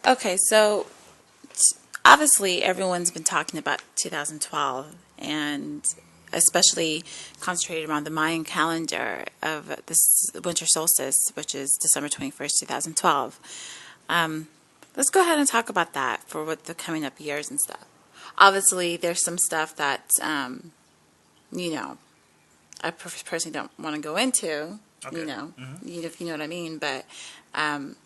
Okay, so obviously everyone's been talking about 2012 and especially concentrated around the Mayan calendar of this winter solstice, which is December 21st, 2012. Um, let's go ahead and talk about that for what the coming up years and stuff. Obviously, there's some stuff that, you know, I personally don't want to go into, Okay. Mm-hmm. if you know what I mean, but um,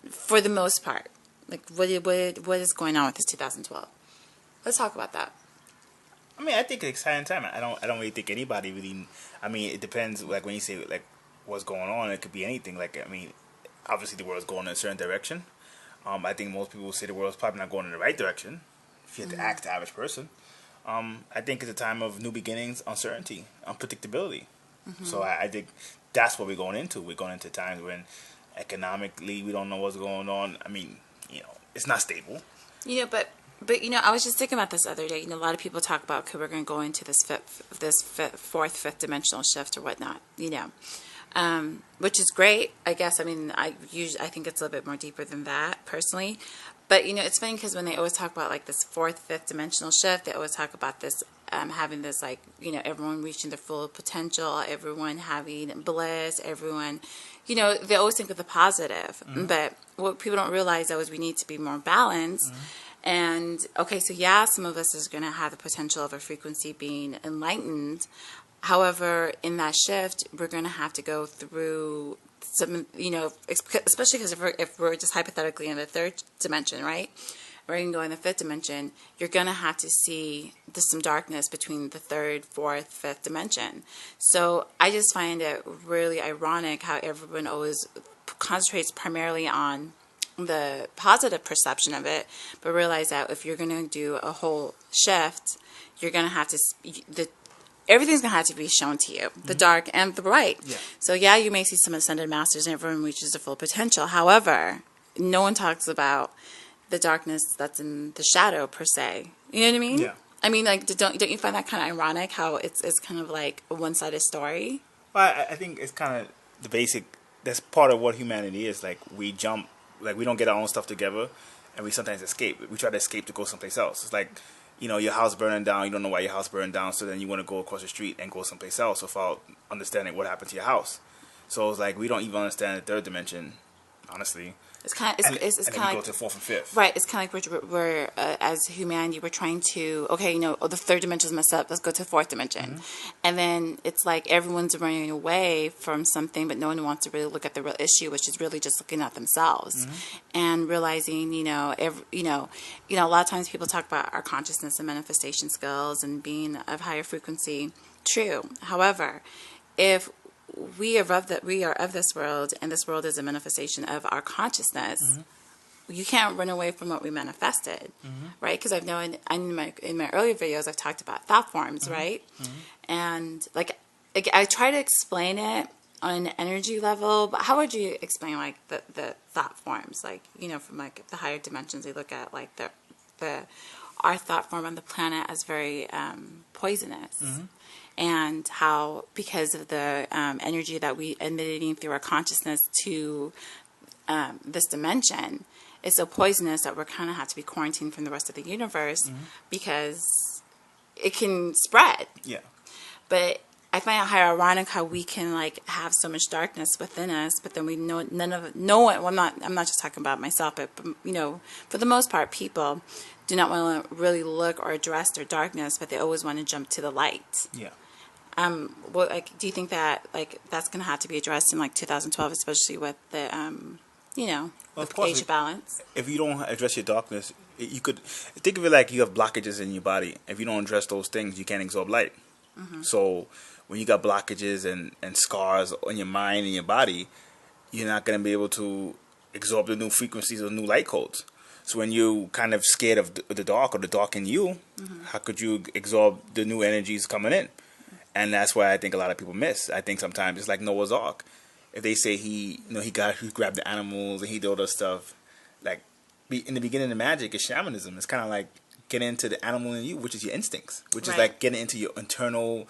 for the most part, like what is going on with this 2012? Let's talk about that. I mean, I think it's exciting time. I don't really think anybody really. I mean, it depends. Like when you say like what's going on, it could be anything. Like I mean, obviously the world's going in a certain direction. I think most people will say the world's probably not going in the right direction. If you have to ask the average person, I think it's a time of new beginnings, uncertainty, unpredictability. So I think that's what we're going into. We're going into times when economically we don't know what's going on. I mean, it's not stable. But I was just thinking about this the other day. A lot of people talk about, okay, we're going to go into fourth, fifth dimensional shift or whatnot. Which is great, I guess. I mean, I think it's a little bit more deeper than that personally. But it's funny because when they always talk about like this fourth, fifth dimensional shift, they always talk about this having this like everyone reaching their full potential, everyone having bliss, everyone, they always think of the positive. But what people don't realize though is we need to be more balanced. And okay, so yeah, some of us is going to have the potential of a frequency being enlightened. However, in that shift, we're going to have to go through some, especially because if we're just hypothetically in the third dimension, right? Or you can go in the fifth dimension, you're going to have to see there's some darkness between the third, fourth, fifth dimension. So I just find it really ironic how everyone always concentrates primarily on the positive perception of it, but realize that if you're going to do a whole shift, you're going to have to, everything's going to have to be shown to you, the dark and the bright. Yeah. So yeah, you may see some ascended masters and everyone reaches their full potential. However, no one talks about the darkness that's in the shadow per se. You know what I mean? Yeah. I mean, like, don't you find that kind of ironic how it's kind of like a one-sided story? Well, I think it's kind of the basic. That's part of what humanity is. Like we jump, like we don't get our own stuff together, and we sometimes escape. We try to escape to go someplace else. It's like, your house burning down. You don't know why your house burned down, so then you want to go across the street and go someplace else without understanding what happened to your house. So it's like we don't even understand the third dimension, honestly. It's kind of it's and then kind we of go to fourth and fifth. right. It's kind of like we're as humanity, we're trying to the third dimension is messed up. Let's go to the fourth dimension, and then it's like everyone's running away from something, but no one wants to really look at the real issue, which is really just looking at themselves and realizing, a lot of times people talk about our consciousness and manifestation skills and being of higher frequency. True. However, if we are of this world, and this world is a manifestation of our consciousness. You can't run away from what we manifested, right? Because I've known in my earlier videos, I've talked about thought forms, right? And like I try to explain it on an energy level, but how would you explain like the thought forms, like from like the higher dimensions? They look at like the our thought form on the planet as very poisonous. And how, because of the energy that we emitting through our consciousness to this dimension, it's so poisonous that we're kind of have to be quarantined from the rest of the universe because it can spread. Yeah. But I find it ironic how we can like have so much darkness within us, but then we know no one. Well, I'm not just talking about myself, but for the most part, people do not want to really look or address their darkness, but they always want to jump to the light. Yeah. Well, like, do you think that like that's going to have to be addressed in like 2012, especially with the, Well, with of course, age balance? if you don't address your darkness, you could think of it like you have blockages in your body. If you don't address those things, you can't absorb light. So when you got blockages and scars on your mind and your body, you're not going to be able to absorb the new frequencies or new light codes. So when you kind of scared of the dark or the dark in you, how could you absorb the new energies coming in? And that's why I think a lot of people miss. I think sometimes it's like Noah's Ark. If they say he grabbed the animals and he did all this stuff, like in the beginning of magic is shamanism. It's kind of like getting into the animal in you, which is your instincts, which is like getting into your internal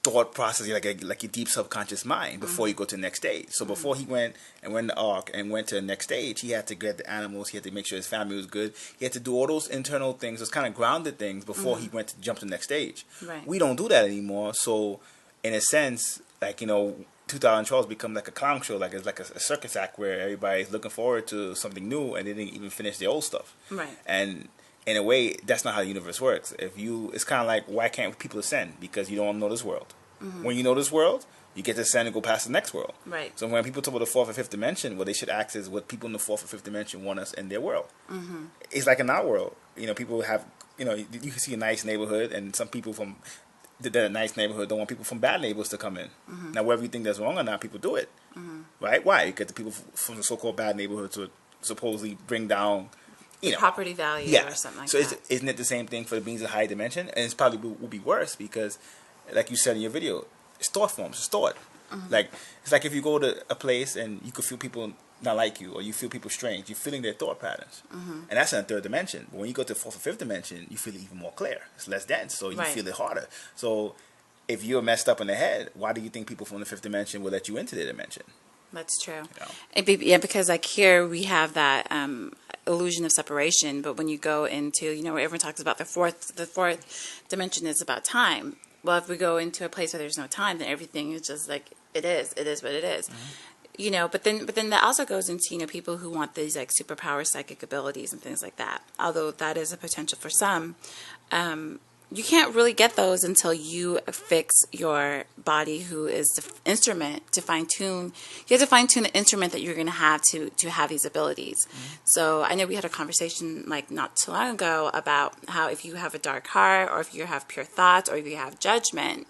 thought process, like your deep subconscious mind, before you go to the next stage. So before he went in the ark and went to the next stage, he had to get the animals. He had to make sure his family was good. He had to do all those internal things, those kind of grounded things, before he went to jump to the next stage. Right. We don't do that anymore. So in a sense, 2012 has become like a clown show, like it's like a circus act where everybody's looking forward to something new and they didn't even finish the old stuff. Right. And in a way, that's not how the universe works. It's kind of like, why can't people ascend? Because you don't know this world. When you know this world, you get to ascend and go past the next world. Right. So when people talk about the fourth or fifth dimension, what they should ask is what people in the fourth or fifth dimension want us in their world. It's like in our world. People have, you can see a nice neighborhood, and some people from the nice neighborhood don't want people from bad neighborhoods to come in. Now, whether you think that's wrong or not, people do it. Right? Why? Because the people from the so-called bad neighborhoods would supposedly bring down property value or something like so that. Isn't it the same thing for the beings of high dimension? And it's probably will be worse because, like you said in your video, it's thought forms. It's thought. It's like if you go to a place and you could feel people not like you, or you feel people strange, you're feeling their thought patterns. And that's in the third dimension. But when you go to the fourth or fifth dimension, you feel it even more clear. It's less dense, so you feel it harder. So if you're messed up in the head, why do you think people from the fifth dimension will let you into their dimension? That's true. Yeah, because like here we have that illusion of separation, but when you go into, where everyone talks about the fourth dimension is about time. Well, if we go into a place where there's no time, then everything is just like it is what it is. But then that also goes into, people who want these like superpower psychic abilities and things like that. Although that is a potential for some, you can't really get those until you fix your body, who is the instrument to fine tune. You have to fine tune the instrument that you're going to have these abilities. So I know we had a conversation like not too long ago about how if you have a dark heart, or if you have pure thoughts, or if you have judgment,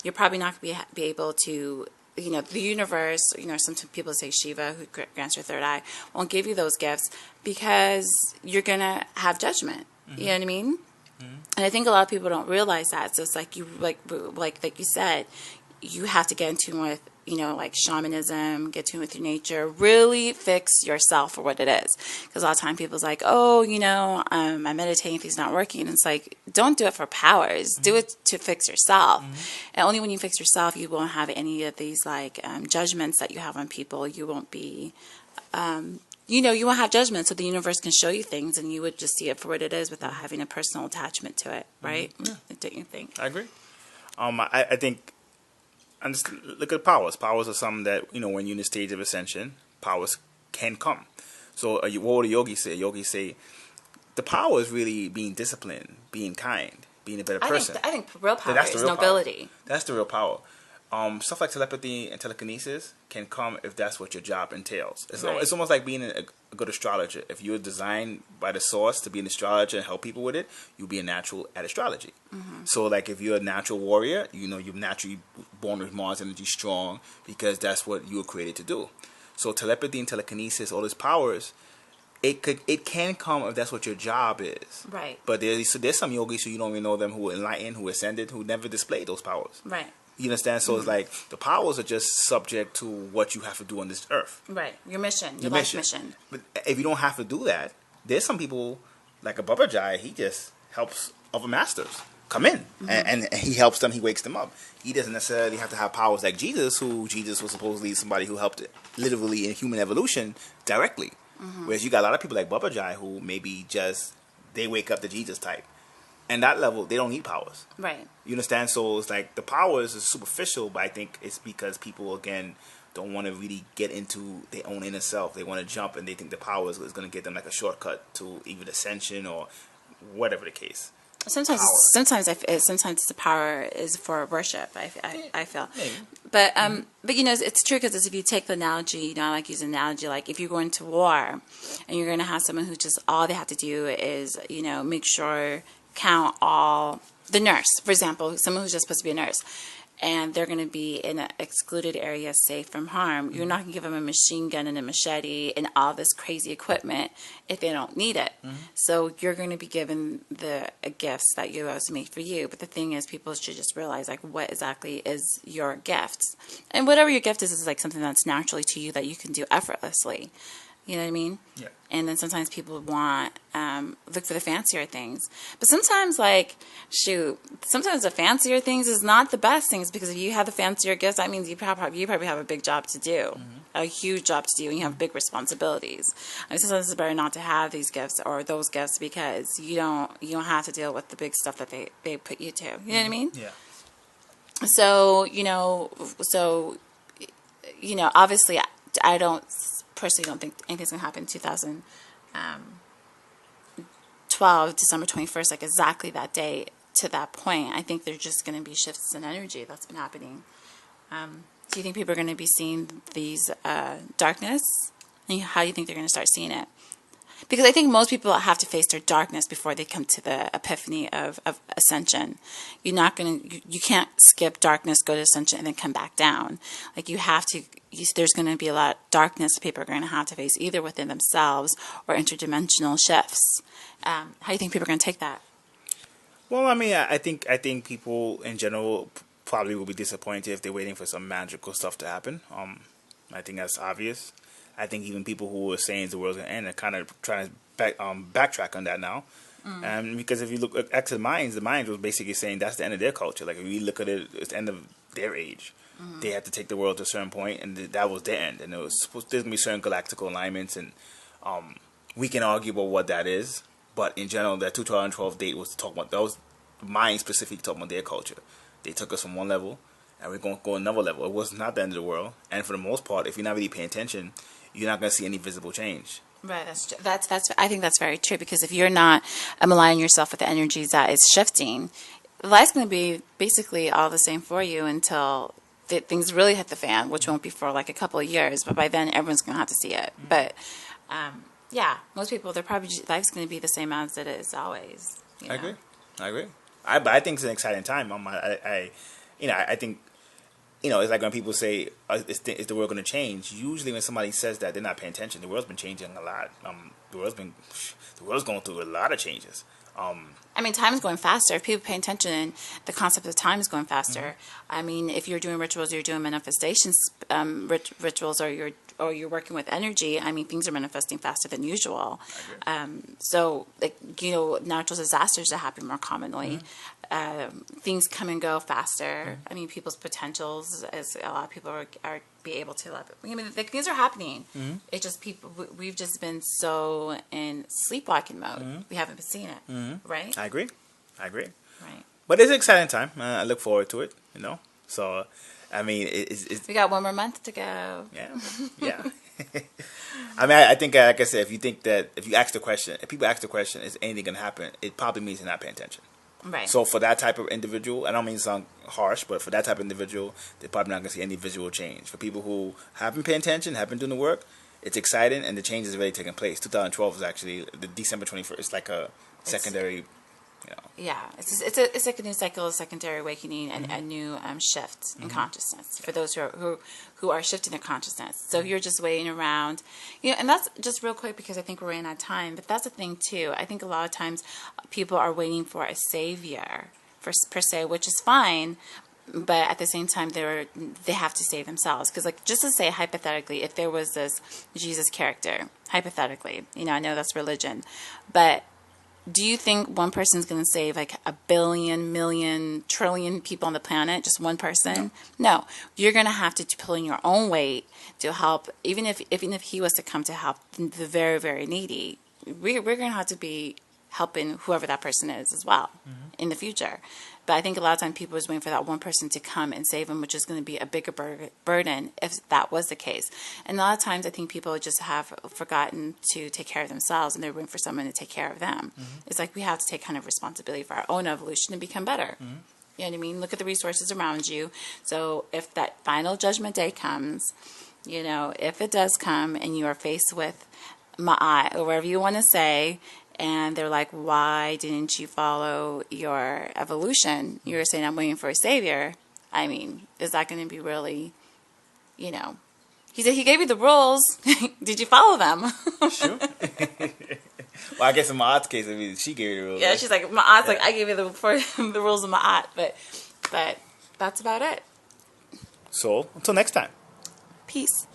you're probably not going to be able to. The universe, some people say Shiva, who grants your third eye, won't give you those gifts because you're going to have judgment. You know what I mean? And I think a lot of people don't realize that. So it's like like you said, you have to get in tune with, like shamanism, get in tune with your nature, really fix yourself for what it is. Because a lot of time people's like, oh, I'm meditating, if it's not working. And it's like, don't do it for powers. Do it to fix yourself. And only when you fix yourself, you won't have any of these like judgments that you have on people. You won't be... you won't have judgment, so the universe can show you things, and you would just see it for what it is without having a personal attachment to it, right? Yeah. Don't you think? I agree. I think, and just look at powers. Powers are something that, when you're in the stage of ascension, powers can come. So what would a yogi say? Yogis say the power is really being disciplined, being kind, being a better person. I think real power is nobility. Power. That's the real power. Stuff like telepathy and telekinesis can come if that's what your job entails. It's almost like being a good astrologer. If you're designed by the source to be an astrologer and help people with it, you'll be a natural at astrology. So like if you're a natural warrior, you're naturally born with Mars energy strong because that's what you were created to do. So telepathy and telekinesis, all these powers, it can come if that's what your job is. Right. But there's some yogis who you don't even know them, who are enlightened, who ascended, who never displayed those powers. Right. You understand? So it's like the powers are just subject to what you have to do on this earth. Right. Your mission. Your life mission. But if you don't have to do that, there's some people, like a Baba Jai, he just helps other masters come in. And he helps them, he wakes them up. He doesn't necessarily have to have powers like Jesus, who Jesus was supposedly somebody who helped literally in human evolution directly. Whereas you got a lot of people like Baba Jai who maybe just, they wake up the Jesus type. And that level, they don't need powers. Right. You understand? So it's like the powers is superficial, but I think it's because people, again, don't want to really get into their own inner self. They want to jump, and they think the powers is going to get them like a shortcut to even ascension or whatever the case. Sometimes the power is for worship. I feel, maybe. But it's true because if you take the analogy, I like using an analogy, like if you're going to war, and you're going to have someone who just all they have to do is make sure. Count all the nurse, for example, someone who's just supposed to be a nurse, and they're going to be in an excluded area, safe from harm. You're not going to give them a machine gun and a machete and all this crazy equipment if they don't need it. So you're going to be given the gifts that you was made for you. But the thing is, people should just realize like what exactly is your gift, and whatever your gift is like something that's naturally to you that you can do effortlessly. You know what I mean? Yeah. And then sometimes people want, look for the fancier things. But sometimes, like, sometimes the fancier things is not the best things, because if you have the fancier gifts, that means you probably have a big job to do, a huge job to do, and you have big responsibilities. I mean, sometimes it's better not to have these gifts or those gifts, because you don't have to deal with the big stuff that they put you to. You know what I mean? Yeah. So, obviously, I don't personally don't think anything's going to happen in 2012, December 21st, like exactly that day to that point. I think there's just going to be shifts in energy that's been happening. Do you think people are going to be seeing these darkness? And how do you think they're going to start seeing it? Because I think most people have to face their darkness before they come to the epiphany of ascension. You can't skip darkness, go to ascension, and then come back down. Like, you have to, there's going to be a lot of darkness people are going to have to face, either within themselves or interdimensional shifts. How do you think people are going to take that? Well, I mean, I think people in general probably will be disappointed if they're waiting for some magical stuff to happen. I think that's obvious. I think even people who were saying the world's going to end are kind of trying to backtrack on that now. Because if you look at the Mayans was basically saying that's the end of their culture. Like, if you look at it, it's the end of their age. They had to take the world to a certain point, and that was their end. And it was supposed to be certain galactical alignments, and we can argue about what that is. But in general, that 2012 date was to talk about, that was Mayans specifically talking about their culture. They took us from one level, and we're going to go another level. It was not the end of the world. And for the most part, if you're not really paying attention, you're not going to see any visible change. Right, that's I think that's very true, because if you're not aligning yourself with the energies that is shifting, life's going to be basically all the same for you until things really hit the fan, which won't be for like a couple of years, but by then everyone's going to have to see it. But yeah, most people, life's going to be the same as it is always. I agree. But I think it's an exciting time. I think, it's like when people say, is the world going to change? Usually when somebody says that, they're not paying attention. The world's been changing a lot. The world's going through a lot of changes. I mean, time is going faster. If people pay attention, the concept of time is going faster. I mean, if you're doing rituals, you're doing manifestations, rituals, or you're working with energy, I mean, things are manifesting faster than usual. So, natural disasters that happen more commonly. Things come and go faster. I mean, people's potentials, as a lot of people are be able to love it. I mean, things are happening. It's just we've just been so in sleepwalking mode. We haven't been seeing it, right? I agree. Right. But it's an exciting time. I look forward to it, So, I mean, we got one more month to go. Yeah. I mean, I think, like I said, if people ask the question, is anything going to happen? It probably means they're not paying attention. Right. So for that type of individual, I don't mean to sound harsh, but for that type of individual, they're probably not going to see any visual change. For people who have been paying attention, have been doing the work, it's exciting, and the change is already taking place. 2012 is actually the December 21st. It's like a secondary, Yeah, it's like a new cycle, a secondary awakening, and a new shift in consciousness for those who are shifting their consciousness. So if you're just waiting around, and that's just real quick because I think we're running out of time. But that's the thing too. I think a lot of times people are waiting for a savior, per se, which is fine. But at the same time, they have to save themselves. Because, like, just to say hypothetically, if there was this Jesus character, hypothetically, I know that's religion, but do you think one person's going to save like a billion, million, trillion people on the planet? Just one person? No. You're going to have to pull in your own weight to help. Even if he was to come to help the very, very needy, we're going to have to be helping whoever that person is as well in the future. But I think a lot of times people are waiting for that one person to come and save them, which is going to be a bigger burden if that was the case. And a lot of times I think people just have forgotten to take care of themselves, and they're waiting for someone to take care of them. It's like we have to take kind of responsibility for our own evolution and become better. You know what I mean? Look at the resources around you. So if that final judgment day comes, if it does come and you are faced with Ma'at, or whatever you want to say, and they're like, why didn't you follow your evolution? You're saying, I'm waiting for a savior. I mean, is that going to be really, He said he gave you the rules. Did you follow them? Sure. Well, I guess in Ma'at's case, I mean, she gave you the rules. Yeah, she's like, Ma'at's like, I gave you the rules of Ma'at. But that's about it. So, until next time. Peace.